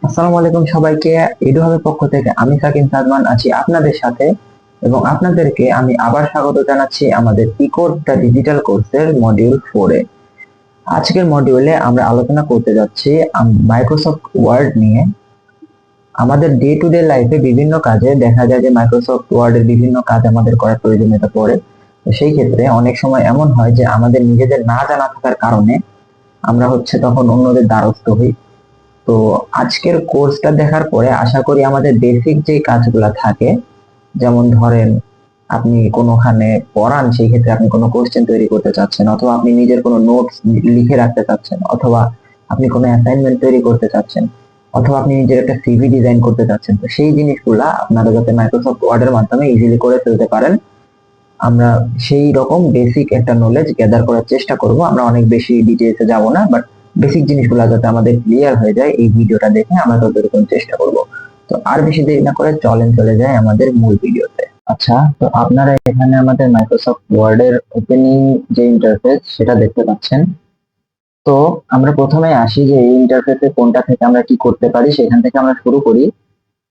আসসালামু আলাইকুম সবাইকে। এডুহাবের পক্ষ থেকে আমি সাকিন সাদমান আছি আপনাদের সাথে, এবং আপনাদেরকে আমি আবার স্বাগত জানাচ্ছি আমাদের ইকোর দ্য ডিজিটাল কোর্সের মডিউল 4-এ। আজকের মডিউলে আমরা আলোচনা করতে যাচ্ছি মাইক্রোসফট ওয়ার্ড নিয়ে। আমাদের ডে টু ডে লাইফে বিভিন্ন কাজে দেখা যায় যে মাইক্রোসফট ওয়ার্ডের বিভিন্ন কাজ আমাদের করার প্রয়োজনীয়তা পড়ে। তো সেই ক্ষেত্রে অনেক সময় এমন হয় যে আমাদের নিজেদের না জানা থাকার কারণে আমরা তখন অন্যদের দ্বারস্থ হই। তো আজকের কোর্সটা দেখার পরে আশা করি আমাদের বেসিক যে কাজগুলা থাকে, যেমন ধরেন আপনি কোনোখানে পড়ান, সেই ক্ষেত্রে আপনি কোনো কোশ্চেন তৈরি করতে চাচ্ছেন, অথবা আপনি নিজের কোনো নোটস লিখে রাখতে চাচ্ছেন, অথবা আপনি কোনো অ্যাসাইনমেন্ট তৈরি করতে চাচ্ছেন, অথবা আপনি নিজের একটা সিভি ডিজাইন করতে চাচ্ছেন, তো সেই জিনিসগুলা আপনারা যাতে মাইক্রোসফট ওয়ার্ডের মাধ্যমে ইজিলি করে ফেলতে পারেন, আমরা সেই রকম বেসিক একটা নলেজ গ্যাদার করার চেষ্টা করব। আমরা অনেক বেশি ডিটেইলসে যাব না, বাট বেসিক জিনিসগুলো যাতে আমাদের ক্লিয়ার হয়ে যায় এই ভিডিওটা দেখে আমরা ততটুকু চেষ্টা করব। তো আর বেশি দেরি না করে চলে যায় আমাদের মূল ভিডিওতে। আচ্ছা, তো আপনারা এখানে আমাদের মাইক্রোসফট ওয়ার্ড এর ওপেনিং যে ইন্টারফেস সেটা দেখতে পাচ্ছেন। তো আমরা প্রথমে আসি যে এই ইন্টারফেসে কোনটা থেকে আমরা কি করতে পারি, সেখান থেকে আমরা শুরু করি।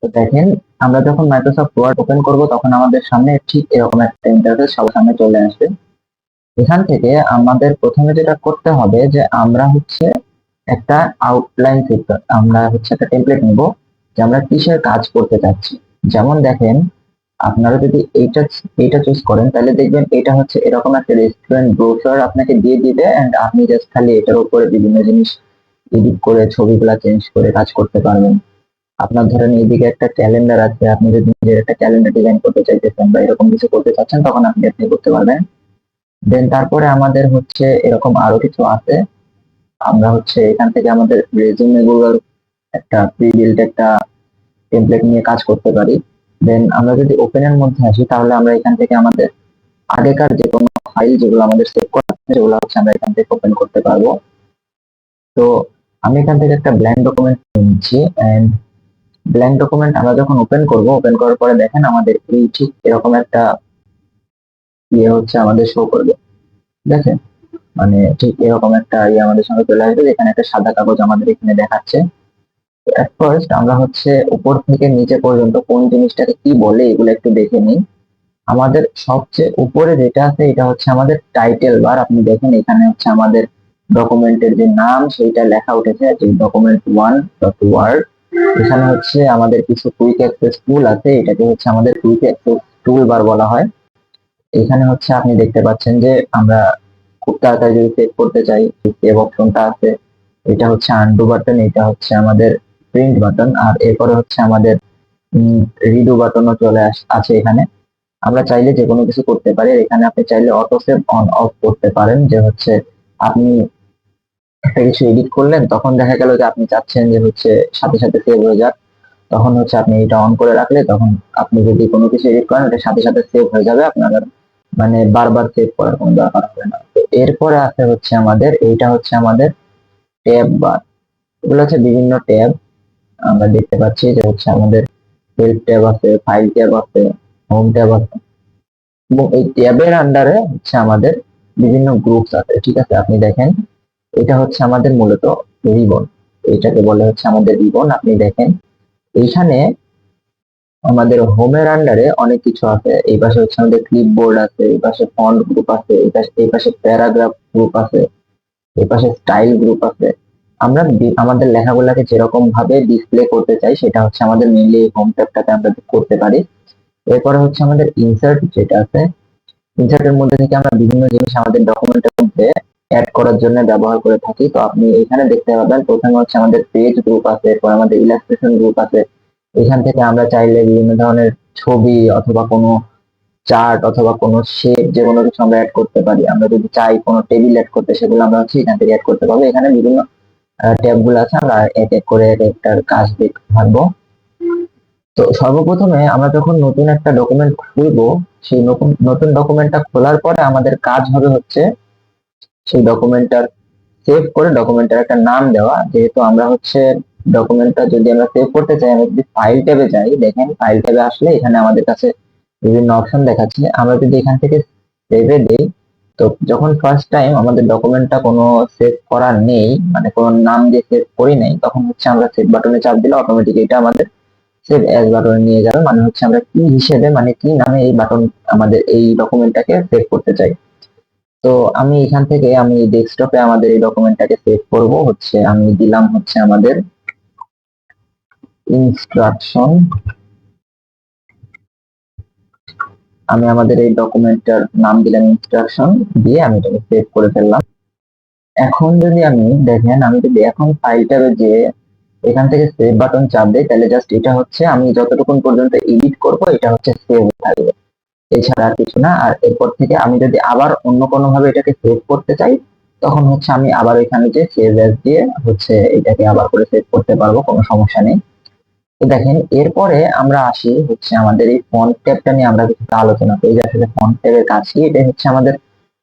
তো দেখেন, আমরা যখন মাইক্রোসফট ওয়ার্ড ওপেন করব তখন আমাদের সামনে ঠিক এরকম একটা ইন্টারফেস সবার সামনে চলে আসবে। এখান থেকে আমাদের প্রথমে যেটা করতে হবে যে আমরা একটা আউটলাইন সেট আমরা একটা টেমপ্লেট নিব যে আমরা কিসের কাজ করতে চাচ্ছি। যেমন দেখেন, আপনারা যদি এইটা চুজ করেন তাহলে দেখবেন এটা এরকম একটা রেস্টুরেন্ট ব্রোচার আপনাকে দিয়ে দিবে, এন্ড আপনি জাস্ট খালি এটার উপরে বিভিন্ন জিনিস এডিট করে ছবিগুলা চেঞ্জ করে কাজ করতে পারবেন। আপনার ধরেন এইদিকে একটা ক্যালেন্ডার আছে, আপনি যদি নিজের একটা ক্যালেন্ডার ডিজাইন করতে চাইতেছেন বা এরকম কিছু করতে চাচ্ছেন তখন আপনি করতে পারবেন। দেন তারপরে আমাদের এরকম আরো কিছু আছে। আমরা এখান থেকে আমাদের রেজিউমে গুলোর একটা প্রি বিল্ড একটা টেমপ্লেট নিয়ে কাজ করতে পারি। দেন আমরা যদি ওপেনের মধ্যে আসি তাহলে আমরা এখান থেকে আমাদের আগেকার যে কোনো ফাইল যেগুলো আমাদের সেভ করা আছে সেগুলো আমরা এখান থেকে ওপেন করতে পারবো। তো আমি এখান থেকে একটা ব্ল্যাঙ্ক ডকুমেন্ট নিচ্ছি, এন্ড ব্ল্যাঙ্ক ডকুমেন্ট আমরা যখন ওপেন করব, ওপেন করার পরে দেখেন আমাদের এই ঠিক এরকম একটা আমাদের শো করবে। দেখেন, মানে ঠিক এরকম একটা আমাদের সঙ্গে চলে আসবে, যেখানে একটা সাদা কাগজ আমাদের এখানে দেখাচ্ছে। এট ফার্স্ট আমরা উপর থেকে নিচে পর্যন্ত কোন জিনিসটাকে কি বলে এগুলো একটু দেখে নিই। আমাদের সবচেয়ে উপরে যেটা আছে এটা আমাদের টাইটেল বার। আপনি দেখেন এখানে আমাদের ডকুমেন্টের যে নাম সেইটা লেখা উঠেছে, যে ডকুমেন্ট 1.word। এখানে আমাদের কিছু কুইক অ্যাক্সেস টুল আছে, এটাকে আমাদের কুইক অ্যাক্সেস টুল বার বলা হয়। এখানে আপনি দেখতে পাচ্ছেন যে আমরা খুব তাড়াতাড়ি যদি সেভ করতে চাই, সেভ অপশনটা আছে। এটা আনডু বাটন, এটা আমাদের প্রিন্ট বাটন, আর এরপরে আমাদের রিডু বাটনও চলে আছে এখানে। আমরা চাইলে যে কোনো কিছু করতে পারি। এখানে আপনি চাইলে অটো সেভ অন অফ করতে পারেন, যে আপনি একটা কিছু এডিট করলেন তখন দেখা গেল যে আপনি চাচ্ছেন যে সাথে সাথে সেভ হয়ে যাক, তখন আপনি এটা অন করে রাখলে তখন আপনি যদি কোনো কিছু এডিট করেন এটা সাথে সাথে সেভ হয়ে যাবে, আপনার মানে বারবার সেভ করার কোনো দরকার হবে না। তো এরপরে আছে আমাদের এইটা আমাদের ট্যাব বার। এগুলো বিভিন্ন ট্যাব আমরা দেখতে পাচ্ছি, যে আমাদের হেল্প ট্যাব আছে, ফাইল ট্যাব আছে, হোম ট্যাব আছে, এবং এই ট্যাবের আন্ডারে আমাদের বিভিন্ন গ্রুপস আছে। ঠিক আছে, আপনি দেখেন এটা আমাদের মূলত রিবন, এটাকে বলে আমাদের রিবন। আপনি দেখেন এইখানে আমাদের হোমের আন্ডারে অনেক কিছু আছে। এই পাশে আমাদের ক্লিপবোর্ড আছে, এই পাশে ফন্ট গ্রুপ আছে, এই পাশে প্যারাগ্রাফ গ্রুপ আছে, এই পাশে স্টাইল গ্রুপ আছে। আমরা আমাদের লেখাগুলোকে যেরকম ভাবে ডিসপ্লে করতে চাই সেটা আমাদের মেইনলি হোম ট্যাবটাতে আমরা করতে পারি। এরপরে আমাদের ইনসার্ট যেটা আছে, ইনসার্টের মধ্যে থেকে আমরা বিভিন্ন জিনিস আমাদের ডকুমেন্টের মধ্যে অ্যাড করার জন্য ব্যবহার করে থাকি। তো আপনি এখানে দেখতে পাবেন প্রথমে আমাদের পেজ গ্রুপ আছে, এরপর আমাদের ইলাস্ট্রেশন গ্রুপ আছে। এখান থেকে আমরা চাইলে বিভিন্ন ধরনের ছবি অথবা কোনো চার্ট অথবা কোনো শেপ যে কোনো কিছু আমরা অ্যাড করতে পারি। আমরা যদি চাই কোনো টেবিল অ্যাড করতে, সেগুলো আমরা এখান থেকে অ্যাড করতে পারবো। এখানে বিভিন্ন ট্যাব গুলো আছে, আমরা এক এক করে এক একটার কাজ দেখতে থাকবো। তো সর্বপ্রথমে আমরা যখন নতুন একটা ডকুমেন্ট খুলবো, সেই নতুন ডকুমেন্টটা খোলার পরে আমাদের কাজ হবে সেই ডকুমেন্টটার সেভ করে ডকুমেন্টের একটা নাম দেওয়া। যেহেতু আমরা ডকুমেন্টটা যদি আমরা সেভ করতে চাই, আমরা যদি ফাইল ট্যাবে যাই, দেখেন ফাইল ট্যাবে আসলে এখানে আমাদের কাছে বিভিন্ন অপশন দেখাচ্ছে। আমরা যদি এখান থেকে সেভে দেই তো যখন ফার্স্ট টাইম আমাদের ডকুমেন্টটা কোনো সেভ করা নেই, মানে কোনো নাম দিয়ে সেভ করি নাই, তখন হচ্ছে আমরা সেভ বাটনে চাপ দিলে অটোমেটিক এটা আমাদের সেভ অ্যাজ বাটনে নিয়ে যাবে। মানে হচ্ছে আমরা কি হিসেবে, মানে কি নামে এই বাটন আমাদের এই ডকুমেন্টটাকে সেভ করতে চাই। তো আমি এখান থেকে আমি ডেস্কটপে আমাদের এই ডকুমেন্টটাকে সেভ করব। হচ্ছে আমি দিলাম হচ্ছে আমাদের ইনস্ট্রাকশন। আমি আমাদের এই ডকুমেন্টটার নাম দিলাম ইনস্ট্রাকশন, দিয়ে আমি এটাকে সেভ করে ফেললাম। এখন যদি আমি দেখেন, আমি যদি এখন ফাইলটাকে যে এখান থেকে সেভ বাটন চাপ দেই, তাহলে জাস্ট এটা হচ্ছে আমি যতটুকুন পর্যন্ত এডিট করব এটা হচ্ছে সেভ থাকবে, এছাড়া আর কিছু না। আর এরপর থেকে আমি যদি আবার অন্য কোনো ভাবে এটাকে সেভ করতে চাই, তখন হচ্ছে আমি আবার এখানে যে সেভ অ্যাজ দিয়ে হচ্ছে এটাকে আবার করে সেভ করতে পারবো, কোনো সমস্যা নেই। তো দেখেন, এরপরে আমরা আসি হচ্ছে আমাদের এই ফন্ট ট্যাবটা নিয়ে আমরা কিছু আলোচনা করি, যে আসলে ফন্ট ট্যাবের কাজ কি। এটা হচ্ছে আমাদের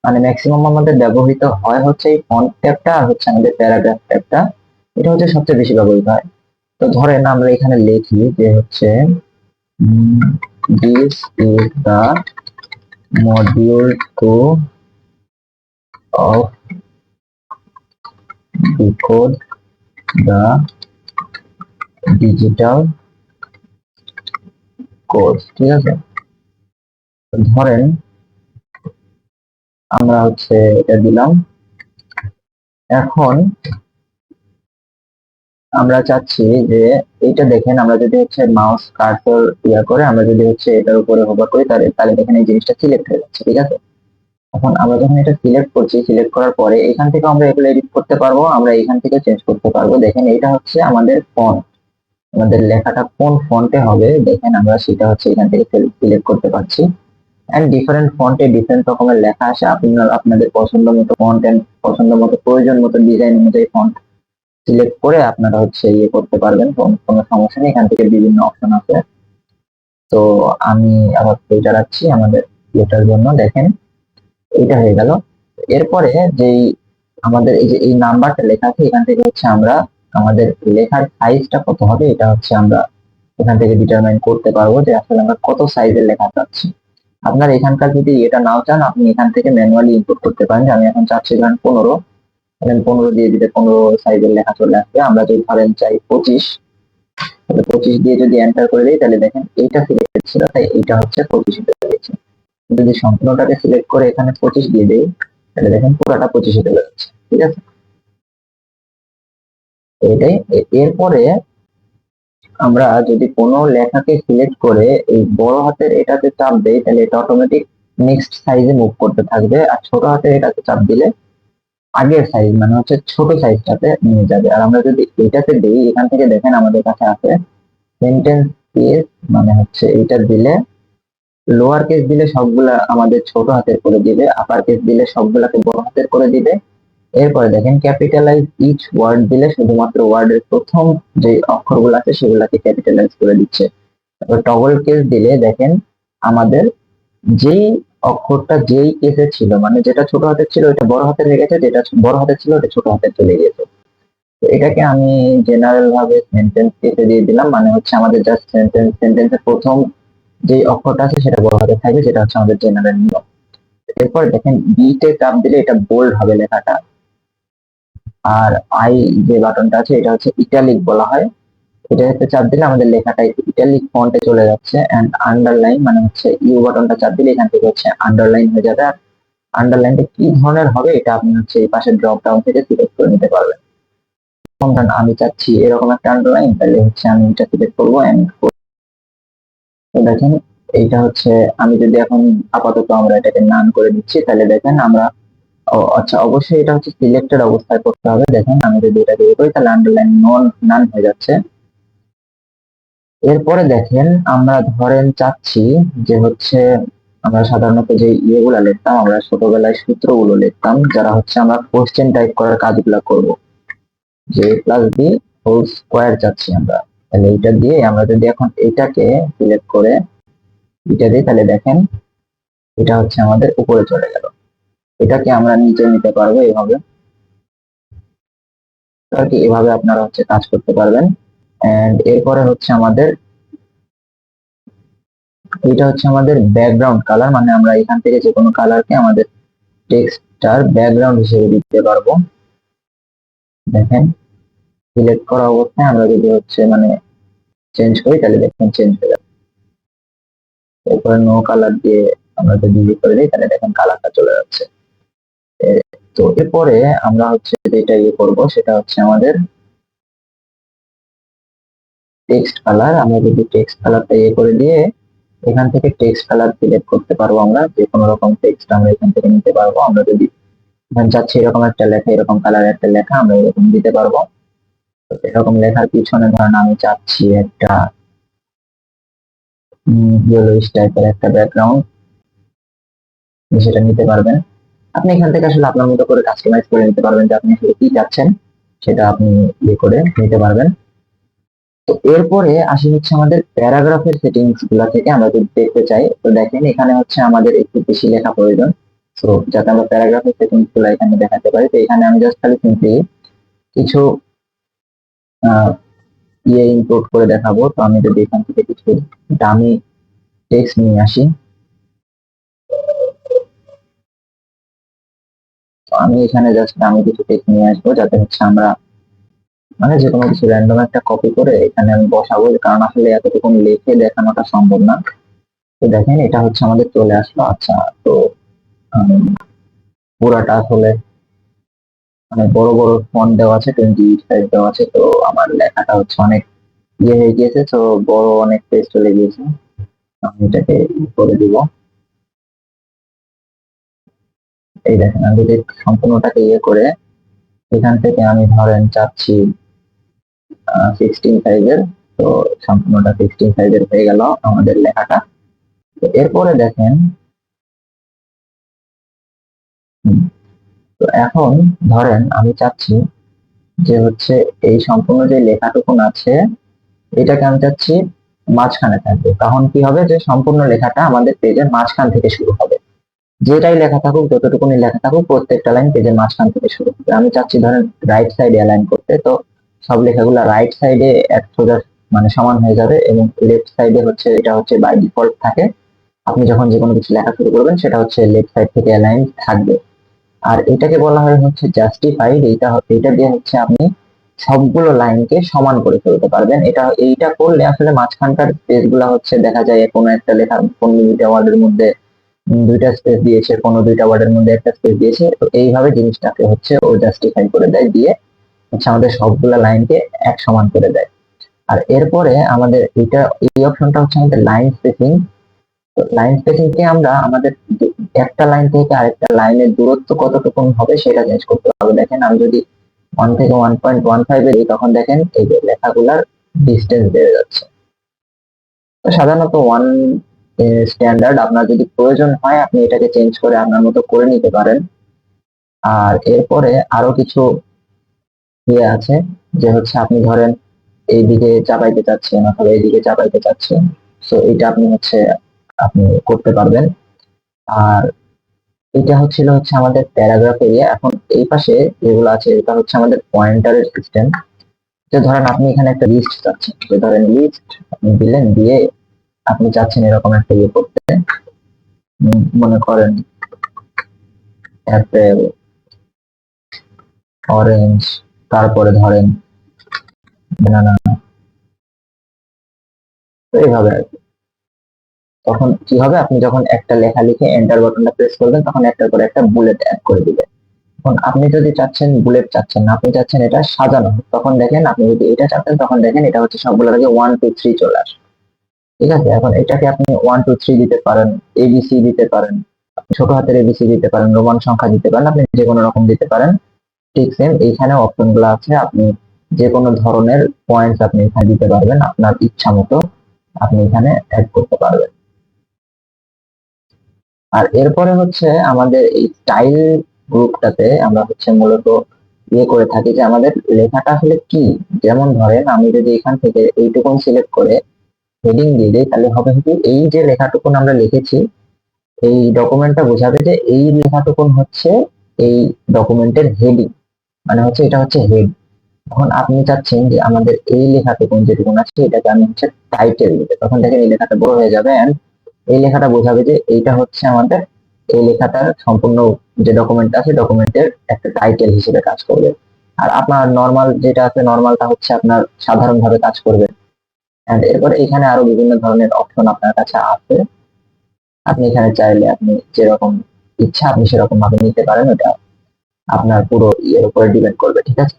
মানে ম্যাক্সিমাম আমাদের ব্যবহৃত হয় হচ্ছে এই ফন্ট ট্যাবটা আর হচ্ছে আমাদের প্যারাগ্রাফ ট্যাবটা, এটা হচ্ছে সবচেয়ে বেশি ব্যবহৃত হয়। তো ধরেন আমরা এখানে লিখি যে হচ্ছে this is the module two of decode the digital course, ঠিক আছে। ধরেন আমরা হচ্ছে এটা দিলাম। এখন আমরা চাচ্ছি যে এইটা দেখেন, আমরা যদি হচ্ছে মাউস কার্সর করে আমরা যদি হচ্ছে এটার উপরে হোভার করি, তাহলে তাহলে দেখেন এই জিনিসটা সিলেক্ট হয়ে যাচ্ছে, ঠিক আছে। এখন আমরা যখন এটা সিলেক্ট করছি, সিলেক্ট করার পরে এখান থেকে আমরা এগুলো এডিট করতে পারবো, আমরা এখান থেকে চেঞ্জ করতে পারবো। দেখেন এটা হচ্ছে আমাদের ফন্ট, আমাদের লেখাটা কোন ফন্টে হবে দেখেন আমরা সেটা হচ্ছে এখান থেকে সিলেক্ট করতে পারছি। এন্ড ডিফারেন্ট ফন্টে ডিফারেন্ট রকমের লেখা আসে, আপনারা আপনাদের পছন্দ মতো ফন্ট এন্ড পছন্দ মতো প্রয়োজন মতো ডিজাইন অনুযায়ী ফন্ট সিলেক্ট করে আপনারা হচ্ছে ইয়ে করতে পারবেন, কোনো সমস্যা নেই। এখান থেকে বিভিন্ন অপশন আছে। তো আমি আবার এটা রাখছি আমাদের এটার জন্য। দেখেন এটা হয়ে গেল। এরপরে যেই আমাদের এই যে এই নাম্বারটা লেখা আছে, এখান থেকে হচ্ছে আমরা আমাদের লেখার সাইজটা কত হবে এটা হচ্ছে আমরা এখান থেকে ডিটারমাইন করতে পারবো, যে আসলে আমরা কত সাইজের লেখা চাচ্ছি। আপনার এখানকার যদি এটা নাও চান, আপনি এখান থেকে ম্যানুয়ালি ইনপুট করতে পারেন, যে আমি এখন চাচ্ছি ধরেন 15, 15 দিয়ে দিলে 15 সাইজের লেখা চলে আসবে। আমরা যদি ধরেন চাই 25, তাহলে 25 দিয়ে যদি এন্টার করে দিই, তাহলে দেখেন এইটা সিলেক্টেড ছিল তাই এইটা হচ্ছে 25 হয়ে গেছে। যদি সম্পূর্ণটাকে সিলেক্ট করে এখানে 25 দিয়ে দেই, তাহলে দেখেন পুরাটা 25 চলে যাচ্ছে, ঠিক আছে। এটাই। এরপরে আমরা যদি কোনো লেখাকে সিলেক্ট করে এই বড় হাতের এটাতে চাপ দেই, তাহলে এটা অটোমেটিক নেক্সট সাইজে মুভ করতে থাকবে, আর ছোট হাতের এটাতে চাপ দিলে আগের সাইজ মানে হচ্ছে ছোট সাইজটাতে নিয়ে যাবে। আর আমরা যদি এটাতে দিই, এখান থেকে দেখেন আমাদের কাছে আছে সেন্টেন্স কেস, মানে হচ্ছে এটা দিলে লোয়ার কেস দিলে সবগুলা আমাদের ছোট হাতের করে দিবে, আপার কেস দিলে সবগুলাকে বড় হাতের করে দিবে। এরপরে দেখেন ক্যাপিটালাইজ ইচ ওয়ার্ড দিলে শুধুমাত্র ওয়ার্ডের প্রথম যে অক্ষরগুলো আছে সেগুলাকে ক্যাপিটালাইজ করে দিচ্ছে। তারপর টগল কেস দিলে দেখেন আমাদের যেই অক্ষরটা যেই কেসে ছিল, মানে যেটা ছোট হাতের ছিল ওটা বড় হাতের হয়ে গেছে, যেটা বড় হাতের ছিল ওটা ছোট হাতের চলে গিয়েছে। তো এটাকে আমি জেনারেল ভাবে সেন্টেন্স কেসে দিয়ে দিলাম, মানে হচ্ছে আমাদের জাস্ট সেন্টেন্সের প্রথম যে অক্ষরটা আছে সেটা বড় হাতে থাকবে, যেটা হচ্ছে আমাদের জেনারেল নিয়ম। এরপর দেখেন বি তে চাপ দিলে এটা বোল্ড হবে লেখাটা। আর আই যে বাটনটা আছে এটা হচ্ছে ইটালিক বলা হয়, এটা হচ্ছে চাপ দিলে আমাদের লেখাটা ইটালিক ফন্টে চলে যাচ্ছে। এন্ড আন্ডারলাইন মানে হচ্ছে ইউ বাটনটা চাপ দিলে এখান থেকে হচ্ছে আন্ডারলাইন হয়ে যাবে। আর আন্ডারলাইনটা কি ধরনের হবে এটা আপনি হচ্ছে এই পাশে ড্রপ ডাউন থেকে সিলেক্ট করে নিতে পারবেন। আমি চাচ্ছি এরকম একটা আন্ডারলাইন, তাহলে হচ্ছে আমি এটা সিলেক্ট করবো। তো দেখেন এইটা হচ্ছে আমি যদি এখন আপাতত আমরা এটাকে নান করে দিচ্ছি, তাহলে দেখেন আমরা আচ্ছা অবশ্যই এটা হচ্ছে সিলেক্টেড অবস্থায় করতে হবে। দেখেন আমি যদি এটা দিয়ে করি তাহলে আন্ডারলাইন নান হয়ে যাচ্ছে। এরপরে দেখেন আমরা ধরেন চাচ্ছি যে হচ্ছে আমরা সাধারণত যে ইয়েগুলা লিখতাম, আমরা ছোটবেলায় সূত্রগুলো লিখতাম যারা হচ্ছে আমরা কোশ্চেন টাইপ করার কাজগুলো করব, যে প্লাস বি হোল স্কোয়ার চাচ্ছি আমরা। তাহলে এটা দিয়ে আমরা যদি এখন এটাকে সিলেক্ট করে এটা দিই, তাহলে দেখেন এটা হচ্ছে আমাদের উপরে চলে গেল। এটাকে আমরা নিচে নিতে পারবো এভাবে, আর কি এভাবে আপনারা হচ্ছে কাজ করতে পারবেন। এন্ড এরপরে হচ্ছে আমাদের এটা হচ্ছে আমাদের ব্যাকগ্রাউন্ড কালার, মানে আমরা এখান থেকে যে কোনো কালারকে আমাদের টেক্সটটার ব্যাকগ্রাউন্ড হিসেবে দিতে পারবো। দেখেন সিলেক্ট করা অবস্থায় আমরা যদি হচ্ছে মানে চেঞ্জ করি তাহলে দেখেন চেঞ্জ হয়ে যাবে। এরপরে নো কালার দিয়ে আমরা যদি ডিলিট করে দিই তাহলে দেখেন কালারটা চলে যাচ্ছে। তো এরপরে আমরা হচ্ছে যেটা ইয়ে করবো সেটা হচ্ছে আমাদের টেক্সট কালার। আমরা যদি টেক্সট কালারটা ইয়ে করে দিয়ে এখান থেকে টেক্সট কালার সিলেক্ট করতে পারবো, আমরা যে কোনো রকম টেক্সট আমরা এখান থেকে নিতে পারবো। আমরা যদি এখানে চাচ্ছি এরকম একটা লেখা, এরকম কালার একটা লেখা আমরা এরকম দিতে পারবো। এরকম লেখার পিছনে ধরেন আমি চাচ্ছি একটা ইয়েলোইশ টাইপের একটা ব্যাকগ্রাউন্ড, সেটা নিতে পারবেন। আপনি এখান থেকে আসলে আপনার মতো করে কাস্টমাইজ করে নিতে পারবেন যে আপনি আসলে কি চাচ্ছেন, সেটা আপনি ইয়ে করে নিতে পারবেন। তো এরপরে আসি হচ্ছে আমাদের প্যারাগ্রাফের সেটিংস গুলা থেকে আমরা যদি দেখতে চাই, তো দেখেন এখানে হচ্ছে আমাদের একটু বেশি লেখা প্রয়োজন। তো যাতে আমরা প্যারাগ্রাফের সেটিংস গুলা এখানে দেখাতে পারি, তো এখানে আমি জাস্ট খালি সিম্পলি কিছু ইয়ে ইনপুট করে দেখাবো। তো আমি যদি এখান থেকে কিছু দামি টেক্সট নিয়ে আসি, তো আমি এখানে জাস্ট দামি কিছু টেক্সট নিয়ে আসবো, যাতে হচ্ছে আমরা মানে যে কোনো কিছু র্যান্ডম একটা কপি করে এখানে আমি বসাবো, কারণ আসলে এতটুকু লিখে দেখানোটা সম্ভব না। তো দেখেন এটা হচ্ছে আমাদের চলে আসলো। আচ্ছা, তো পুরাটা আসলে মানে বড় বড় ফন্ট দেওয়া আছে, 28 সাইজ দেওয়া আছে, তো আমার লেখাটা হচ্ছে অনেক ইয়ে হয়ে গিয়েছে, তো বড় অনেক পেজ চলে গিয়েছে। আমি এটাকে করে দিব। এই দেখেন আমি যদি সম্পূর্ণটাকে ইয়ে করে এখান থেকে আমি ধরেন চাচ্ছি 16 সাইজের, তো সম্পূর্ণটা 16 সাইজের হয়ে গেল আমাদের লেখাটা। তো এরপরে দেখেন তো এখন ধরেন আমি চাচ্ছি যে হচ্ছে এই সম্পূর্ণ যে লেখাটুকুন আছে এটাকে আমি চাচ্ছি মাঝখানে থাকবে। তখন কি হবে যে সম্পূর্ণ লেখাটা আমাদের পেজের মাঝখান থেকে শুরু হবে। যেটাই লেখা থাকুক, যতটুকুনি লেখা থাকুক, প্রত্যেকটা লাইন পেজের মাঝখান থেকে শুরু হবে। আমি চাচ্ছি ধরেন রাইট সাইডে অ্যালাইন করতে, তো সব লেখাগুলো রাইট সাইডে এক সোজা মানে সমান হয়ে যাবে, এবং লেফট সাইডে হচ্ছে এটা হচ্ছে বাই ডিফল্ট থাকে। আপনি যখন যে কোনো কিছু লেখা শুরু করবেন সেটা হচ্ছে লেফট সাইড থেকে অ্যালাইন থাকবে। আর এটাকে বলা হয় হচ্ছে জাস্টিফাইড। এইটা দিয়ে হচ্ছে আপনি সবগুলো লাইনকে সমান করে ফেলতে পারবেন। এইটা করলে আসলে মাঝখানকার স্পেস গুলা হচ্ছে দেখা যায় কোনো একটা লেখা কোন দুইটা ওয়ার্ডের মধ্যে দুইটা স্পেস দিয়েছে, কোনো দুইটা ওয়ার্ডের মধ্যে একটা স্পেস দিয়েছে, তো এইভাবে জিনিসটাকে হচ্ছে ও জাস্টিফাই করে দেয়, দিয়ে হচ্ছে আমাদের সবগুলা লাইনকে এক সমান করে দেয়। আর এরপরে আমাদের এই অপশনটা হচ্ছে আমাদের লাইন স্পেসিং। তো লাইন স্পেসিং কে আমরা আমাদের একটা লাইন থেকে আরেকটা লাইনের দূরত্ব কতটুকু হবে সেটা চেঞ্জ করতে হবে। দেখেন আমি যদি 1 থেকে 1.15 এ দিই, তখন দেখেন এই যে লেখাগুলার ডিস্টেন্স বেড়ে যাচ্ছে। তো সাধারণত 1 স্ট্যান্ডার্ড। আপনার যদি প্রয়োজন হয় আপনি এটাকে চেঞ্জ করে আপনার মতো করে নিতে পারেন। আর এরপরে আরো কিছু ইয়ে আছে, যে হচ্ছে আপনি ধরেন এইদিকে চাপাইতে চাচ্ছেন অথবা এইদিকে চাপাইতে চাচ্ছেন, তো এটা আপনি হচ্ছে আপনি করতে পারবেন। আর এটা হচ্ছে আমাদের প্যারাগ্রাফ এরিয়া। এখন এই পাশে যেগুলো আছে এটা হচ্ছে আমাদের পয়েন্টারের সিস্টেম। যে ধরেন আপনি এখানে একটা লিস্ট চাচ্ছেন, যে ধরেন লিস্ট আপনি দিলেন, দিয়ে আপনি চাচ্ছেন এরকম একটা ইয়ে করতে, মনে করেন অ্যাপেল, অরেঞ্জ, তারপরে ধরেন ব্যানানা, এইভাবে আর কি। তখন কি হবে, আপনি যখন একটা লেখা লিখে এন্টার বাটনটা প্রেস করবেন তখন একটার পর একটা বুলেট অ্যাড করে দিবে। এখন আপনি যদি চাচ্ছেন বুলেট চাচ্ছেন না, আপনি চাচ্ছেন এটা সাজানো, তখন দেখেন আপনি যদি এটা চাচ্ছেন তখন দেখেন এটা হচ্ছে সবগুলোর আগে 1 2 3 চলে আসে। ঠিক আছে, এখন এটাকে আপনি 1 2 3 দিতে পারেন, এবিসি দিতে পারেন, ছোট হাতের এবিসি দিতে পারেন, রোমান সংখ্যা দিতে পারেন, আপনি যে কোনো রকম দিতে পারেন। ঠিক সেম এইখানে অপশন গুলো আছে, আপনি যে কোনো ধরনের পয়েন্টস আপনি এখানে দিতে পারবেন, আপনার ইচ্ছা মতো আপনি এখানে অ্যাড করতে পারবেন। আর এরপরে হচ্ছে আমাদের এই স্টাইল গ্রুপটাতে আমরা হচ্ছে মূলত ইয়ে করে থাকি যে আমাদের লেখাটা আসলে কি। যেমন ধরেন আমি যদি এখান থেকে এইটুকুন সিলেক্ট করে হেডিং দিয়ে দিই, তাহলে হবে কি এই যে লেখাটুকুন আমরা লিখেছি এই ডকুমেন্টটা বোঝাবে যে এই লেখাটুকুন হচ্ছে এই ডকুমেন্টের হেডিং, মানে হচ্ছে এটা হচ্ছে হেড। এখন আপনি চাচ্ছেন যে আমাদের এই লেখাটুকুন যেটুকুন আছে এটাকে আমি হচ্ছে টাইটেল দিতে, তখন দেখেন এই লেখাটা বড় হয়ে যাবে, এন্ড এই লেখাটা বোঝাবে যে এইটা হচ্ছে আমাদের এই লেখাটার সম্পূর্ণ যে ডকুমেন্ট আছে ডকুমেন্টের একটা টাইটেল হিসেবে কাজ করবে। আর আপনার নর্মাল যেটা আছে নর্মালটা হচ্ছে আপনার সাধারণভাবে কাজ করবে। এন্ড এরপর এখানে আরো বিভিন্ন ধরনের অপশন আপনার কাছে আছে, আপনি এখানে চাইলে আপনি যেরকম ইচ্ছা আপনি সেরকম ভাবে নিতে পারেন, ওটা আপনার পুরো ইয়ের উপরে ডিপেন্ড করবে, ঠিক আছে।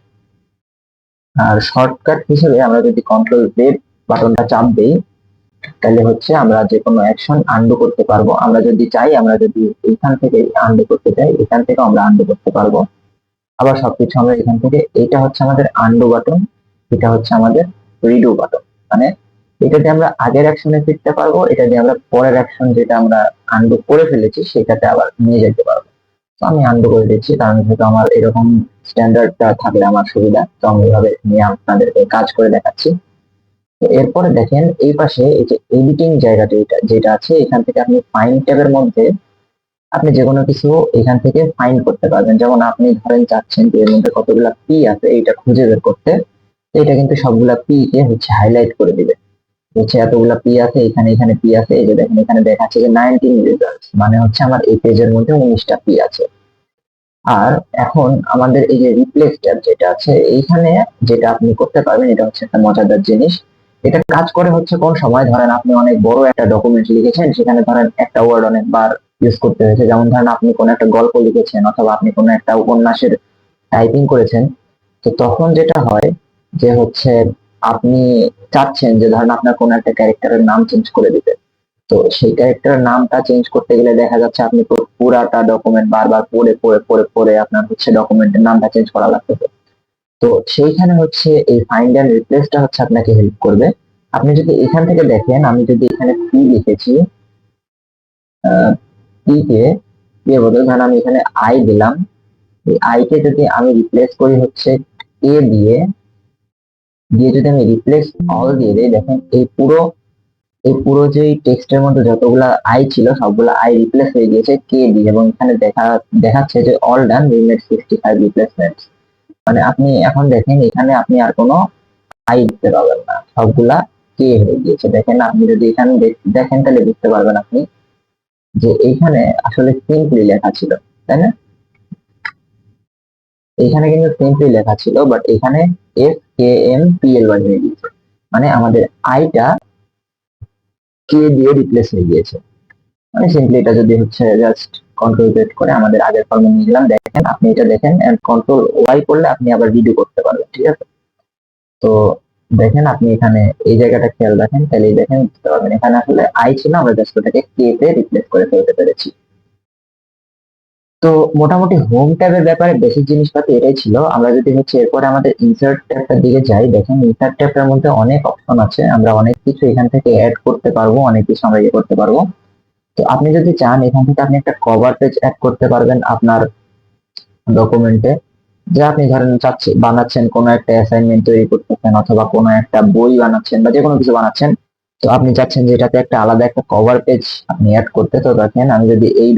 আর শর্টকাট হিসেবে আমরা যদি কন্ট্রোল জেড বাটনটা চাপ দিই তাহলে হচ্ছে আমরা যে কোনো অ্যাকশন আনডু করতে পারবো। আমরা যদি চাই, আমরা যদি এইখান থেকে আনডু করতে চাই এখান থেকে আমরা আনডু করতে পারবো। আবার সবকিছু আমরা এখান থেকে, এইটা হচ্ছে আমাদের আনডু বাটন, এটা হচ্ছে আমাদের রিডু বাটন। মানে এটা দিয়ে আমরা আগের অ্যাকশনে ফিরতে পারবো, এটা দিয়ে আমরা পরের অ্যাকশন যেটা আমরা আনডু করে ফেলেছি সেটাতে আবার নিয়ে যেতে পারবো। তো আমি আনডু করে দিচ্ছি, কারণ যেহেতু আমার এরকম স্ট্যান্ডার্ডটা থাকলে আমার সুবিধা, তো আমি এভাবে নিয়ে আপনাদেরকে কাজ করে দেখাচ্ছি। তো এরপরে দেখেন এই পাশে এই যে এডিটিং জায়গাটা যেটা আছে, এখান থেকে আপনি ফাইন্ড ট্যাবের মধ্যে আপনি যে কোনো কিছু এখান থেকে ফাইন্ড করতে পারবেন। যেমন আপনি ধরেন চাচ্ছেন যে এর মধ্যে কতগুলা পি আছে এইটা খুঁজে বের করতে, এটা কিন্তু সবগুলা পি কে হচ্ছে হাইলাইট করে দিবে, হচ্ছে এতগুলা পি আছে, এখানে এখানে পি আছে। এই যে দেখেন এখানে দেখাচ্ছে যে 19 রেজাল্টস, মানে হচ্ছে আমার এই পেজের মধ্যে 19টা পি আছে। আর এখন আমাদের এই যে রিপ্লেস ট্যাব যেটা আছে এইখানে যেটা আপনি করতে পারবেন, এটা হচ্ছে একটা মজাদার জিনিস। এটা কাজ করে হচ্ছে কোন সময় ধরেন আপনি অনেক বড় একটা ডকুমেন্ট লিখেছেন, সেখানে ধরেন একটা ওয়ার্ড অনেকবার ইউজ করতে হয়েছে, যেমন ধরেন আপনি কোন একটা গল্প লিখেছেন অথবা আপনি কোন একটা উপন্যাসের টাইপিং করেছেন। তো তখন যেটা হয় যে হচ্ছে আপনি চাচ্ছেন যে ধরেন আপনার কোন একটা ক্যারেক্টারের নাম চেঞ্জ করে দিতে, তো সেই ক্যারেক্টারের নামটা চেঞ্জ করতে গেলে দেখা যাচ্ছে আপনি পুরাটা ডকুমেন্ট বারবার পড়ে পড়ে পড়ে পড়ে আপনার হচ্ছে ডকুমেন্টের নামটা চেঞ্জ করা লাগতেছে। তো সেইখানে হচ্ছে এই ফাইন্ড এন্ড রিপ্লেসটা হচ্ছে আপনাকে হেল্প করবে। আপনি যদি এখান থেকে দেখেন, আমি যদি এখানে পি লিখেছি, পি কে পি এর বদলে ধরেন আমি এখানে আই দিলাম, এই আই কে যদি আমি রিপ্লেস করি হচ্ছে এ দিয়ে, যদি আমি রিপ্লেস অল দিয়ে দিই, দেখেন এই পুরো যে টেক্সটের মধ্যে যতগুলা আই ছিল সবগুলা আই রিপ্লেস হয়ে গিয়েছে কে দিয়ে, এবং এখানে দেখাচ্ছে যে অল ডান, উই মেড 65 রিপ্লেসমেন্টস। মানে আপনি এখন দেখেন এখানে আপনি আর কোনো আই দিতে পারবেন না, সবগুলা কে হয়ে গিয়েছে। দেখেন আপনি যদি এখানে দেখেন তাহলে বুঝতে পারবেন আপনি যে এইখানে আসলে সিম্পলি লেখা ছিল, তাই না? এইখানে কিন্তু সিম্পলি লেখা ছিল, বাট এখানে FKMPLY হয়ে গিয়েছে, মানে আমাদের আইটা কে দিয়ে রিপ্লেস হয়ে গিয়েছে। মানে সিম্পলি এটা যদি হচ্ছে জাস্ট কন্ট্রোল জেড করে আমাদের আগের ফর্মে নিয়ে গেলাম, দেখেন আপনি এটা দেখেন, এন্ড কন্ট্রোল ওয়াই করলে আপনি আবার রিডু করতে পারবেন, ঠিক আছে। তো দেখেন আপনি এখানে এই জায়গাটা খেয়াল রাখেন, তাহলে দেখেন বুঝতে পারবেন এখানে আসলে আই ছিল, আমরা জাস্ট ওটাকে কে তে রিপ্লেস করে ফেলতে পেরেছি। তো মোটামুটি হোম ট্যাবের ব্যাপারে বেসিক জিনিসপাতি এটাই ছিল। আমরা যদি হচ্ছে এরপরে আমাদের ইনসার্ট ট্যাবটার দিকে যাই, দেখেন ইনসার্ট ট্যাবটার মধ্যে অনেক অপশন আছে, আমরা অনেক কিছু এখান থেকে অ্যাড করতে পারবো, অনেক কিছু আমরা ইয়ে করতে পারবো। তো আপনি যদি চান এখান থেকে আপনি একটা কভার পেজ অ্যাড করতে পারবেন আপনার ডকুমেন্টে, যে আপনি ধরেন বানাচ্ছেন কোনো একটা অ্যাসাইনমেন্ট তৈরি করতেছেন অথবা কোনো একটা বই বানাচ্ছেন বা যে কোনো কিছু বানাচ্ছেন, তো আপনি চাচ্ছেন যে এটাতে একটা আলাদা একটা কভার পেজ আপনি অ্যাড করতে। তো দেখেন আমি যদি এই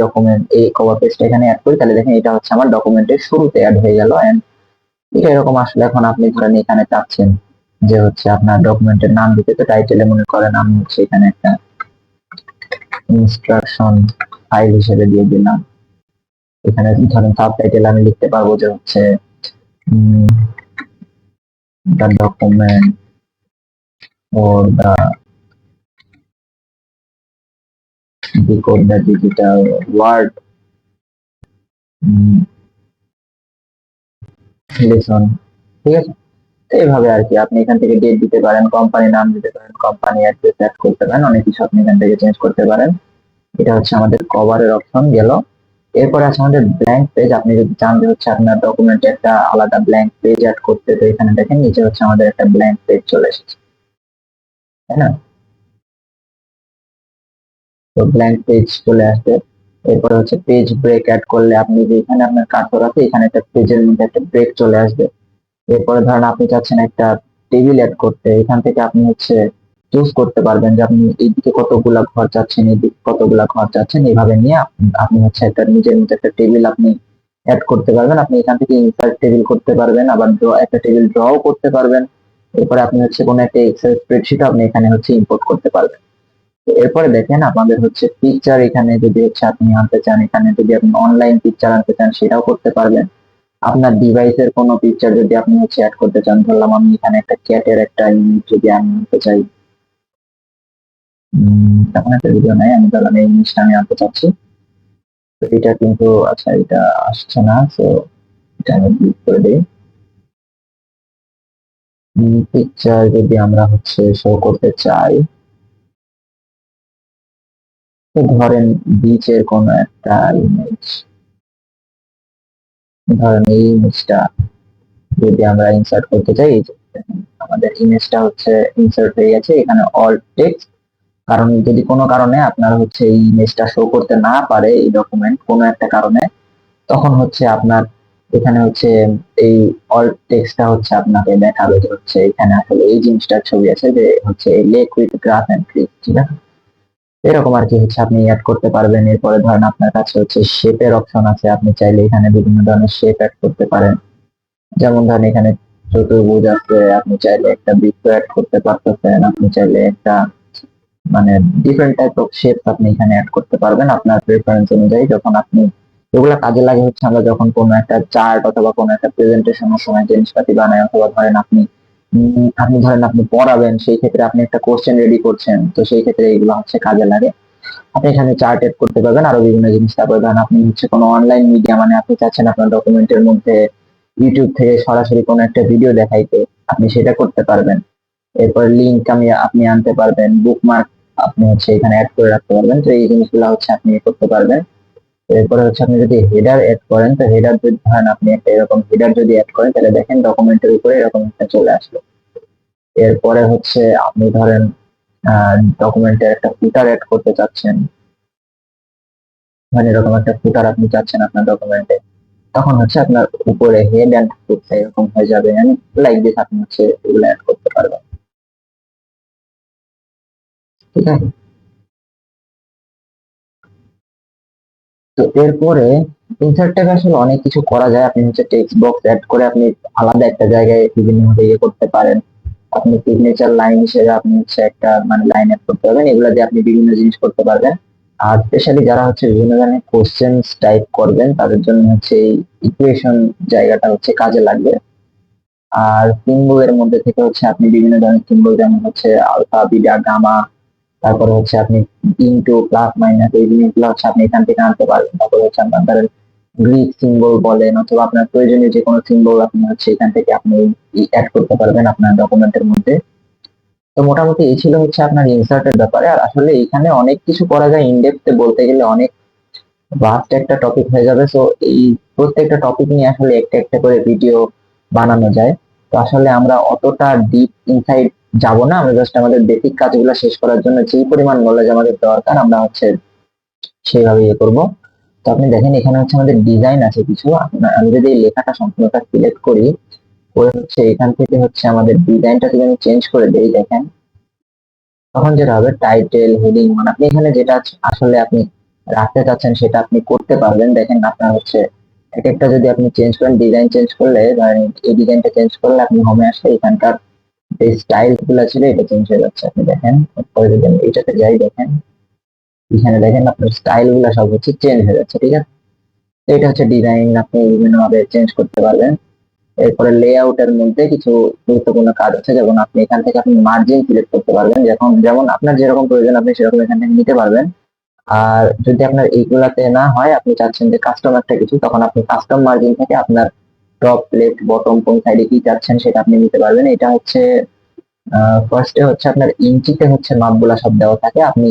কভার পেজটা এখানে অ্যাড করি তাহলে দেখেন এটা হচ্ছে আমার ডকুমেন্টের শুরুতে অ্যাড হয়ে গেল। এন্ড এটা এরকম আসলে এখন আপনি ধরেন এখানে চাচ্ছেন যে হচ্ছে আপনার ডকুমেন্টের নাম দিতে, তো টাইটেলে মনে করেন আমি হচ্ছে এখানে একটা ইনস্ট্রাকশন ফাইল হিসেবে দিয়ে দিলাম। এখানে ধরেন সাবটাইটেল আমি লিখতে পারবো যে হচ্ছে the document or decode the digital word lesson, ঠিক আছে। তো এইভাবে আর কি আপনি এখান থেকে ডেট দিতে পারেন, কোম্পানি নাম দিতে পারেন, কোম্পানি অ্যাড্রেস অ্যাড করতে পারেন, অনেক কিছু আপনি এখান থেকে চেঞ্জ করতে পারেন। এটা হচ্ছে আমাদের কভারের অপশন গেল। এরপরে আছে আমাদের ব্ল্যাঙ্ক পেজ। আপনি যদি চান যে হচ্ছে আপনার ডকুমেন্টে একটা আলাদা ব্ল্যাঙ্ক পেজ অ্যাড করতে, তো এখানে দেখেন নিচে হচ্ছে আমাদের একটা ব্ল্যাঙ্ক পেজ চলে এসেছে, তাই না? তো ব্ল্যাঙ্ক পেজ চলে আসবে। এরপরে হচ্ছে পেজ ব্রেক অ্যাড করলে আপনি যে এখানে আপনার কার্সর আছে এখানে একটা পেজের মধ্যে একটা ব্রেক চলে আসবে। এরপরে ধরেন আপনি চাচ্ছেন একটা টেবিল অ্যাড করতে, এখান থেকে আপনি হচ্ছে চুজ করতে পারবেন যে আপনি এইদিকে কতগুলা ঘর চাচ্ছেন, এইদিকে কতগুলা ঘর চাচ্ছেন, এইভাবে নিয়ে আপনি হচ্ছে একটা নিজের মধ্যে একটা টেবিল আপনি অ্যাড করতে পারবেন। আপনি এখান থেকে ইনসার্ট টেবিল করতে পারবেন, আবার একটা টেবিল ড্রও করতে পারবেন। এরপরে আপনি হচ্ছে কোনো একটা এক্সেল স্প্রেডশিট আপনি এখানে হচ্ছে ইম্পোর্ট করতে পারবেন। এরপরে দেখেন আপনাদের হচ্ছে পিকচার, এখানে যদি হচ্ছে আপনি আনতে চান, এখানে যদি আপনি অনলাইন পিকচার আনতে চান সেটাও করতে পারবেন। আপনার ডিভাইসের কোনো পিকচার যদি আপনি হচ্ছে অ্যাড করতে চান, ধরলাম আমি এখানে একটা ক্যাটের একটা ইমেজ যদি আমি আনতে চাই, তখন একটা ভিডিও নাই, আমি ধরলাম এই জিনিসটা আমি আনতে চাচ্ছি। তো এটা কিন্তু আচ্ছা এটা আসছে না, তো এটা আমি ডিলিট করে দিই। পিকচার যদি আমরা হচ্ছে শো করতে চাই, তো ধরেন বিচের কোনো একটা ইমেজ, ধরেন এই ইমেজটা যদি আমরা ইনসার্ট করতে চাই, এই যে দেখেন, আমাদের ইমেজটা হচ্ছে ইনসার্ট হয়ে গেছে এখানে অল টেক্সট। কারণ যদি কোনো কারণে আপনার হচ্ছে এই ইমেজটা শো করতে না পারে এই ডকুমেন্ট কোনো একটা কারণে, তখন হচ্ছে আপনার এখানে হচ্ছে এই অল টেক্সটটা হচ্ছে আপনাকে দেখাবে যে হচ্ছে এখানে আসলে এই জিনিসটার ছবি আছে, যে হচ্ছে lake with graph and click, ঠিক আছে। এরকম আর কি হচ্ছে আপনি অ্যাড করতে পারবেন। এরপরে ধরেন আপনার কাছে হচ্ছে শেপের অপশন আছে, আপনি চাইলে এখানে বিভিন্ন ধরনের শেপ অ্যাড করতে পারেন। যেমন ধরেন এখানে চতুর্ভুজ আছে, আপনি চাইলে একটা বৃত্ত অ্যাড করতে পারতেছেন, আপনি চাইলে একটা মানে ডিফারেন্ট টাইপ অফ শেপ আপনি এখানে অ্যাড করতে পারবেন আপনার প্রেফারেন্স অনুযায়ী। যখন আপনি এগুলা কাজে লাগে হচ্ছে আমরা যখন কোনো একটা চার্ট অথবা কোনো একটা প্রেজেন্টেশনের সময় জিনিসপাতি বানাই, অথবা ধরেন আপনি ধরেন আপনি পড়াবেন, সেই ক্ষেত্রে আপনি একটা কোশ্চেন রেডি করছেন, তো সেই ক্ষেত্রে এগুলো হচ্ছে কাজে লাগে। আপনি এখানে চার্ট এড করতে পারবেন আরো বিভিন্ন জিনিস। তারপরে ধরেন আপনি হচ্ছে কোনো অনলাইন মিডিয়া, মানে আপনি চাচ্ছেন আপনার ডকুমেন্টের মধ্যে ইউটিউব থেকে সরাসরি কোনো একটা ভিডিও দেখাইতে, আপনি সেটা করতে পারবেন। এরপর লিঙ্ক আপনি আনতে পারবেন, বুকমার্ক আপনি হচ্ছে এখানে অ্যাড করে রাখতে পারবেন। তো এই জিনিসগুলো হচ্ছে আপনি করতে পারবেন। এরপরে হচ্ছে আপনি যদি হেডার অ্যাড করেন, তো হেডার যদি ধরেন আপনি একটা এরকম হেডার যদি অ্যাড করেন, তাহলে দেখেন ডকুমেন্টের উপরে এরকম একটা চলে আসলো। এরপরে হচ্ছে আপনি ধরেন ডকুমেন্টের একটা ফুটার অ্যাড করতে চাচ্ছেন, মানে এরকম একটা ফুটার আপনি চাচ্ছেন আপনার ডকুমেন্টে, তখন হচ্ছে আপনার উপরে হেড অ্যান্ড ফুট এরকম হয়ে যাবে, লাইক দিস আপনি হচ্ছে এগুলো অ্যাড করতে পারবেন, ঠিক আছে। তো এরপরে ইনসার্ট ট্যাবে আসলে অনেক কিছু করা যায়। আপনি হচ্ছে টেক্সট বক্স অ্যাড করে আপনি আলাদা একটা জায়গায় বিভিন্ন ভাবে ইয়ে করতে পারেন। আপনি সিগনেচার লাইন হিসেবে আপনি হচ্ছে একটা মানে লাইন অ্যাড করতে পারবেন, এগুলা দিয়ে আপনি বিভিন্ন জিনিস করতে পারবেন। আর স্পেশালি যারা হচ্ছে বিভিন্ন ধরনের কোশ্চেন্স টাইপ করবেন তাদের জন্য হচ্ছে এই ইকুয়েশন জায়গাটা হচ্ছে কাজে লাগবে। আর সিম্বল এর মধ্যে থেকে হচ্ছে আপনি বিভিন্ন ধরনের সিম্বল, যেমন হচ্ছে আলফা বিটা গামা, তারপরে হচ্ছে আপনি ইনটু প্লাস মাইনাস, এই জিনিসগুলো হচ্ছে আপনি এখান থেকে আনতে পারবেন। তারপরে হচ্ছে আপনার গ্রিক সিম্বল বলেন অথবা আপনার প্রয়োজনীয় যে কোনো সিম্বল আপনি হচ্ছে এখান থেকে আপনি অ্যাড করতে পারবেন আপনার ডকুমেন্টের মধ্যে। তো মোটামুটি এই ছিল হচ্ছে আপনার ইনসার্টের ব্যাপারে। আর আসলে এখানে অনেক কিছু করা যায়, ইনডেপথে বলতে গেলে অনেক ভাস্ট একটা টপিক হয়ে যাবে। তো এই প্রত্যেকটা টপিক নিয়ে আসলে একটা একটা করে ভিডিও বানানো যায়। তো আসলে আমরা অতটা ডিপ ইনসাইড যাব না, আমরা জাস্ট আমাদের বেসিক কাজগুলো শেষ করার জন্য যেই পরিমাণ নলেজ আমাদের দরকার আমরা হচ্ছে সেইভাবে ইয়ে করবো। তো আপনি দেখেন এখানে হচ্ছে আমাদের ডিজাইন আছে কিছু, আমি যদি এই লেখাটা সম্পূর্ণটা সিলেক্ট করি, করে হচ্ছে এখান থেকে হচ্ছে আমাদের ডিজাইনটা যদি আমি চেঞ্জ করে দিই, দেখেন তখন যেটা হবে টাইটেল হেডিং, মানে আপনি এখানে যেটা আসলে আপনি রাখতে চাচ্ছেন সেটা আপনি করতে পারবেন। দেখেন আপনার হচ্ছে এক একটা যদি আপনি চেঞ্জ করেন, ডিজাইন চেঞ্জ করলে ধরেন এই ডিজাইনটা চেঞ্জ করলে আপনি হোমে আসলে এখানকার যে স্টাইল গুলো ছিল এটা চেঞ্জ হয়ে যাচ্ছে। আপনি দেখেন পরে যদি আমি এটাতে যাই, দেখেন এখানে দেখেন আপনার স্টাইল গুলা সব হচ্ছে চেঞ্জ হয়ে যাচ্ছে, ঠিক আছে। তো এটা হচ্ছে ডিজাইন, আপনি বিভিন্ন ভাবে চেঞ্জ করতে পারবেন। এরপরে লেআউটের মধ্যে কিছু গুরুত্বপূর্ণ কাজ আছে, যেমন আপনি এখান থেকে আপনি মার্জিন সিলেক্ট করতে পারবেন, যখন যেমন আপনার যেরকম প্রয়োজন আপনি সেরকম এখান থেকে নিতে পারবেন। আর যদি আপনার এইগুলাতে না হয়, আপনি চাচ্ছেন যে কাস্টম একটা কিছু, তখন আপনি কাস্টম মার্জিন থেকে আপনার টপ লেফট বটম কোন সাইডে কি চাচ্ছেন সেটা আপনি নিতে পারবেন। এটা হচ্ছে ফার্স্টে হচ্ছে আপনার ইঞ্চিতে হচ্ছে মাপগুলা সব দেওয়া থাকে, আপনি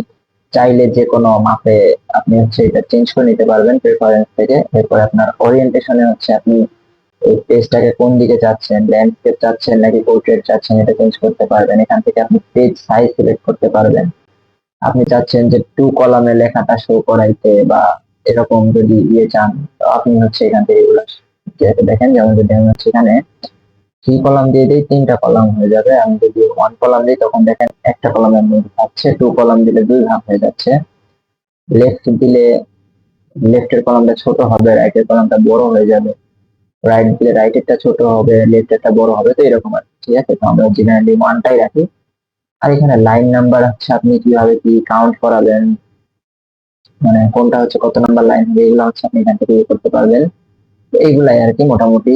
চাইলে যে কোনো মাপে আপনি হচ্ছে এটা চেঞ্জ করে নিতে পারবেন প্রেফারেন্স থেকে। এরপরে আপনার ওরিয়েন্টেশনে হচ্ছে আপনি এই পেজটাকে কোন দিকে চাচ্ছেন, ল্যান্ডস্কেপ চাচ্ছেন নাকি পোর্ট্রেট চাচ্ছেন, এটা চেঞ্জ করতে পারবেন। এখান থেকে আপনি পেজ সাইজ সিলেক্ট করতে পারবেন। আপনি চাচ্ছেন যে টু কলামে লেখাটা শো করাইতে বা এরকম যদি ইয়ে চান, তো আপনি হচ্ছে এখান থেকে এগুলো দেখেন। যেমন যদি আমি হচ্ছে এখানে 3 কলাম দিয়ে দিই, 3টা কলাম হয়ে যাবে। আমি যদি 1 কলাম দিই তখন দেখেন একটা কলামের মধ্যে থাকছে, 2 কলাম দিলে 2 ভাগ হয়ে যাচ্ছে। লেফট দিলে লেফটের কলামটা ছোট হবে, রাইটের কলামটা বড় হয়ে যাবে। রাইট দিলে রাইটেরটা ছোট হবে, লেফটেরটা বড় হবে। তো এরকম আর কি, ঠিক আছে। তো আমরা জেনারেলি 1টাই রাখি। আর এখানে লাইন নাম্বার হচ্ছে আপনি কিভাবে কি কাউন্ট করাবেন, মানে কোনটা হচ্ছে কত নাম্বার লাইন হবে, এগুলো হচ্ছে আপনি এখান থেকে ইয়ে করতে পারবেন। তো এইগুলাই আর কি মোটামুটি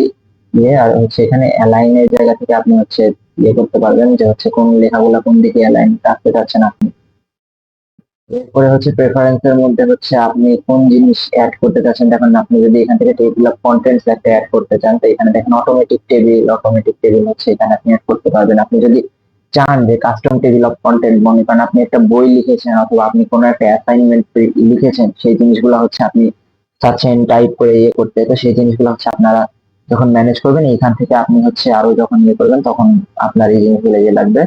ইয়ে। আর হচ্ছে এখানে অ্যালাইনের জায়গা থেকে আপনি হচ্ছে ইয়ে করতে পারবেন যে হচ্ছে কোন লেখাগুলো কোন দিকে অ্যালাইন রাখতে চাচ্ছেন আপনি। এরপরে হচ্ছে প্রেফারেন্সের মধ্যে হচ্ছে আপনি কোন জিনিস অ্যাড করতে চাচ্ছেন। দেখেন আপনি যদি এখান থেকে টেবিল অফ কন্টেন্টস একটা অ্যাড করতে চান, তো এখানে দেখেন অটোমেটিক টেবিল হচ্ছে এখানে আপনি অ্যাড করতে পারবেন। আপনি যদি চান যে কাস্টম টেবিল অফ কন্টেন্ট, মনে করেন আপনি একটা বই লিখেছেন অথবা আপনি কোনো একটা অ্যাসাইনমেন্ট লিখেছেন, সেই জিনিসগুলো হচ্ছে আপনি চাচ্ছেন টাইপ করে ইয়ে করতে, তো সেই জিনিসগুলো হচ্ছে আপনারা যখন ম্যানেজ করবেন এখান থেকে আপনি হচ্ছে আরো যখন ইয়ে করবেন তখন আপনার এই জিনিসগুলো ইয়ে লাগবে।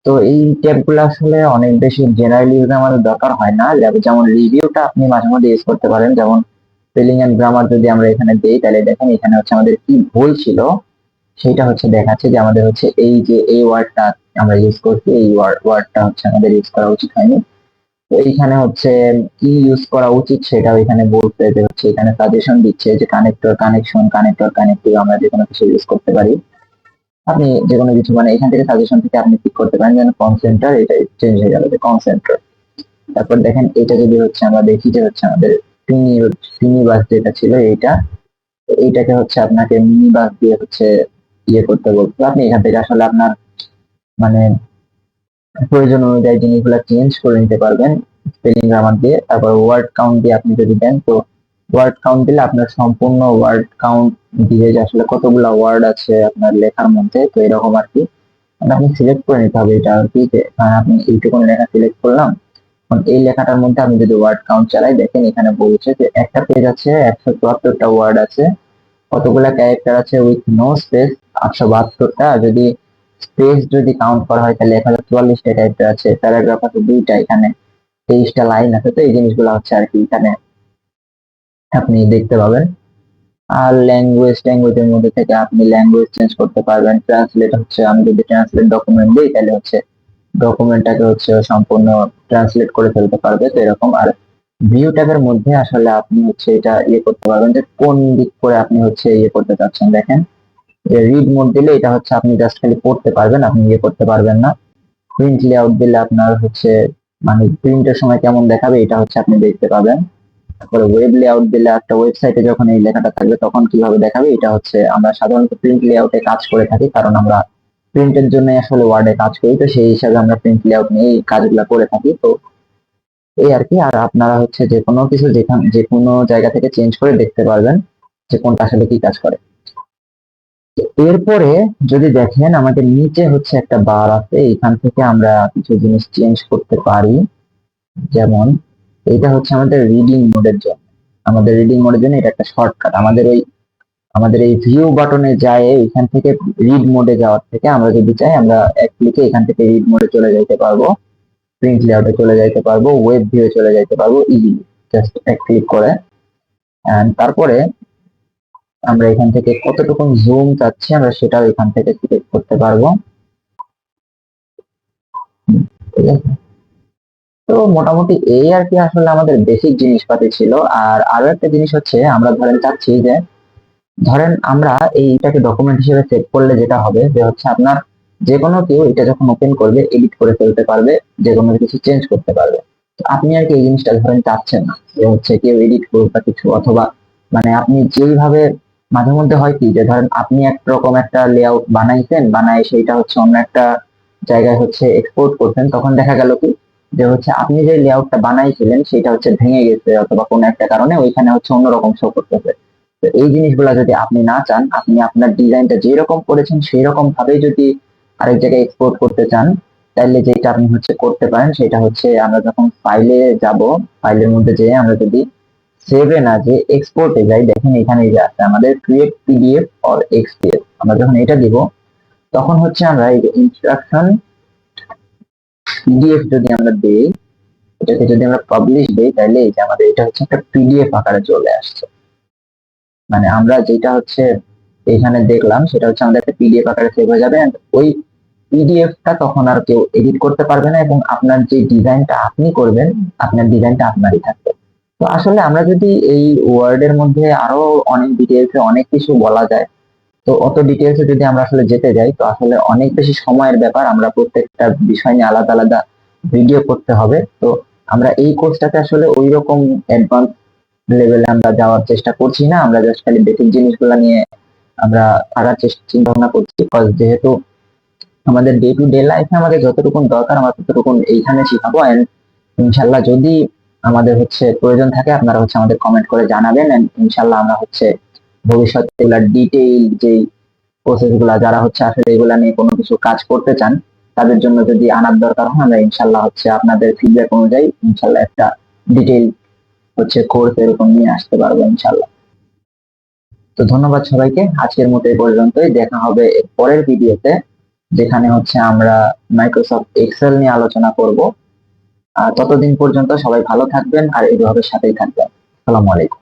তো এই ট্যাবগুলো আসলে অনেক বেশি জেনারেলি ইউজ আমাদের দরকার হয় না। যেমন রিভিউটা আপনি মাঝে মধ্যে ইউজ করতে পারেন, যেমন স্পেলিং এন্ড গ্রামার যদি আমরা এখানে দেই তাহলে দেখেন এখানে হচ্ছে আমাদের কি ভুল ছিল সেটা হচ্ছে দেখাচ্ছে যে আমাদের হচ্ছে এই যে এই ওয়ার্ডটা আমরা ইউজ করছি, এই ওয়ার্ডটা হচ্ছে আমাদের ইউজ করা উচিত হয়নি। তো এইখানে হচ্ছে কি ইউজ করা উচিত সেটাও এখানে বলতে, যে হচ্ছে এখানে সাজেশন দিচ্ছে যে কানেক্টর কানেকশন, কানেক্টর কানেক্টিভ আমরা যে কোনো কিছু ইউজ করতে পারি। আপনি যে কোনো কিছু মানে এখান থেকে সাজেশন থেকে আপনি পিক করতে পারেন, যেন কনসেন্ট্রার এটা চেঞ্জ হয়ে যাবে যে কনসেন্ট্রার। তারপর দেখেন এটা যদি হচ্ছে আমরা দেখি যে হচ্ছে আমাদের মিনি বাস যেটা ছিল এইটা, এইটাকে হচ্ছে আপনাকে মিনি বাস দিয়ে হচ্ছে ইয়ে করতে বলতে, আপনি এখান থেকে আসলে আপনার মানে প্রয়োজন অনুযায়ী জিনিসগুলো চেঞ্জ করে নিতে পারবেন স্পেলিং গ্রামার দিয়ে। তারপর ওয়ার্ড কাউন্ট দিয়ে আপনি যদি দেন, তো ওয়ার্ড কাউন্ট দিলে আপনার সম্পূর্ণ ওয়ার্ড কাউন্ট দিয়ে যে আসলে কতগুলা ওয়ার্ড আছে আপনার লেখার মধ্যে, তো এরকম আর কি। মানে আপনি সিলেক্ট করে নিতে হবে এটা আর কি, যে আমি এইটুকুন লেখা সিলেক্ট করলাম। এখন এই লেখাটার মধ্যে আমি যদি ওয়ার্ড কাউন্ট চালাই, দেখেন এখানে বলছে যে একটা পেজ আছে 174টা ওয়ার্ড আছে, কতগুলা ক্যারেক্টার আছে উইথ নো স্পেস 872টা, যদি স্পেস যদি কাউন্ট করা হয় তাহলে 1044টা ক্যারেক্টার আছে, প্যারাগ্রাফ আছে দুইটা, এখানে 23টা লাইন আছে। তো এই জিনিসগুলো হচ্ছে আর কি এখানে আপনি দেখতে পাবেন। আর ল্যাঙ্গুয়েজের মধ্যে থেকে আপনি ল্যাঙ্গুয়েজ চেঞ্জ করতে পারবেন। ট্রান্সলেট হচ্ছে আমি যদি ট্রান্সলেট ডকুমেন্ট দিই তাহলে হচ্ছে ডকুমেন্টটাকে হচ্ছে সম্পূর্ণ ট্রান্সলেট করে ফেলতে পারবে, তো এরকম। আর ভিউ ট্যাবের মধ্যে আসলে আপনি হচ্ছে এটা ইয়ে করতে পারবেন যে কোন দিক করে আপনি হচ্ছে ইয়ে করতে চাচ্ছেন। দেখেন যে রিড মোড দিলে এটা হচ্ছে আপনি জাস্ট খালি পড়তে পারবেন, আপনি ইয়ে করতে পারবেন না। প্রিন্ট লেআউট দিলে আপনার হচ্ছে মানে প্রিন্টের সময় কেমন দেখাবে এটা হচ্ছে আপনি দেখতে পাবেন। তারপরে ওয়েব লেআউট দিলে একটা ওয়েবসাইটে যখন এই লেখাটা থাকবে তখন কিভাবে দেখাবে, এটা হচ্ছে আমরা সাধারণত প্রিন্ট লেআউটে কাজ করে থাকি, কারণ আমরা প্রিন্টের জন্য আসলে ওয়ার্ডে কাজ করি, তো সেই হিসাবে আমরা প্রিন্ট লেআউট নিয়ে এই কাজগুলো করে থাকি। তো এই আর কি। আর আপনারা হচ্ছে যে কোনো কিছু যেখানে যে কোনো জায়গা থেকে চেঞ্জ করে দেখতে পারবেন যে কোনটা আসলে কি কাজ করে। তো এরপরে যদি দেখেন আমাদের নিচে হচ্ছে একটা বার আছে, এখান থেকে আমরা কিছু জিনিস চেঞ্জ করতে পারি। যেমন এইটা হচ্ছে আমাদের রিডিং মোডের জন্য, এটা একটা শর্টকাট। আমাদের এই ভিউ বাটনে যায় এখান থেকে রিড মোডে যাওয়ার থেকে আমরা যদি চাই আমরা এক ক্লিকে এখান থেকে রিড মোডে চলে যেতে পারবো, প্রিন্ট লেআউটে চলে যাইতে পারবো, ওয়েব ভিউ চলে যাইতে পারবো ইজিলি, জাস্ট এক ক্লিক করে। তারপরে আমরা এখান থেকে কতটুকু জুম চাচ্ছি আমরা সেটাও এখান থেকে সিলেক্ট করতে পারবো। ঠিক আছে, তো মোটামুটি এই আর কি আসলে আমাদের বেসিক জিনিসপাতি ছিল। আর আরো একটা জিনিস হচ্ছে আমরা ধরেন চাচ্ছি যে ধরেন আমরা এইটাকে ডকুমেন্ট হিসেবে সেভ করলে যেটা হবে যে হচ্ছে আপনার যে কোনো কেউ এটা যখন ওপেন করবে এডিট করে ফেলতে পারবে, যে কোনো কিছু চেঞ্জ করতে পারবে। তো আপনি আর কি এই জিনিসটা ধরেন চাচ্ছেন না যে হচ্ছে কেউ এডিট করুক বা কিছু, অথবা মানে আপনি যেইভাবে মাঝে মধ্যে হয় কি যে ধরেন আপনি একরকম একটা লেআউট বানাইছেন, বানাই সেইটা হচ্ছে অন্য একটা জায়গায় হচ্ছে এক্সপোর্ট করছেন, তখন দেখা গেল কি যে হচ্ছে আপনি যে লেআউটটা বানাইছিলেন সেটা হচ্ছে ভেঙে গেছে অথবা কোনো একটা কারণে ওইখানে হচ্ছে অন্যরকম শো করতেছে। তো এই জিনিসগুলা যদি আপনি না চান, আপনি আপনার ডিজাইনটা যেরকম করেছেন সেই রকম ভাবে যদি আরেক জায়গায় এক্সপোর্ট করতে চান, তাহলে যেটা আপনি হচ্ছে করতে পারেন সেটা হচ্ছে আমরা যখন ফাইলে যাব, ফাইলের মধ্যে যেয়ে আমরা যদি সেভে না যে এক্সপোর্টে যাই, দেখেন এখানে যে আছে আমাদের ক্রিয়েট পিডিএফ অর এক্সপিএস, আমরা যখন এটা দিব তখন হচ্ছে আমরা এই যে ইনস্ট্রাকশন পিডিএফ যদি আমরা দিই, এটাকে যদি আমরা পাবলিশ দিই তাহলে এই যে আমাদের এটা হচ্ছে একটা পিডিএফ আকারে চলে আসছে। মানে আমরা যেটা হচ্ছে এখানে দেখলাম সেটা হচ্ছে আমাদের একটা পিডিএফ আকারে সেভ হয়ে যাবে, ওই পিডিএফটা তখন আর কেউ এডিট করতে পারবে না, এবং আপনার যে ডিজাইনটা আপনি করবেন আপনার ডিজাইনটা আপনারই থাকবে। তো আসলে আমরা যদি এই ওয়ার্ডের মধ্যে আরো অনেক ডিটেলসে অনেক কিছু বলা যায়, তো অত ডিটেলসে যদি আমরা আসলে যেতে যাই তো আসলে অনেক বেশি সময়ের ব্যাপার, আমরা প্রত্যেকটা বিষয় নিয়ে আলাদা আলাদা ভিডিও করতে হবে। তো আমরা এই কোর্সটাতে আসলে ওই রকম অ্যাডভান্স লেভেলে আমরা যাওয়ার চেষ্টা করছি না, আমরা জাস্ট খালি বেসিক জিনিসগুলো নিয়ে আমরা থাকার চিন্তা ভাবনা করছি। যেহেতু আমাদের ডে টু ডে লাইফে আমাদের যতটুকু দরকার আমরা ততটুকু এইখানে শিখাবো। এন্ড ইনশাল্লাহ যদি আমাদের প্রয়োজন থাকে আপনারা আমাদের কমেন্ট করে জানাবেন, এন্ড ইনশাল্লাহ আমরা ভবিষ্যতে এগুলা ডিটেইল যে প্রসেস গুলা যারা আসলে এগুলা নিয়ে কোনো কিছু কাজ করতে চান তাদের জন্য যদি আনার দরকার হয় আমরা ইনশাল্লাহ আপনাদের ফিডব্যাক অনুযায়ী ইনশাল্লাহ একটা ডিটেইল কোর্স এরকম নিয়ে আসতে পারবো ইনশাল্লাহ। তো ধন্যবাদ সবাইকে, আজকের মতো এই পর্যন্তই। দেখা হবে এর পরের ভিডিওতে, যেখানে আমরা মাইক্রোসফট এক্সেল নিয়ে আলোচনা করব। ততদিন পর্যন্ত সবাই ভালো থাকবেন আর এইভাবে সাথেই থাকবেন। আসসালামু আলাইকুম।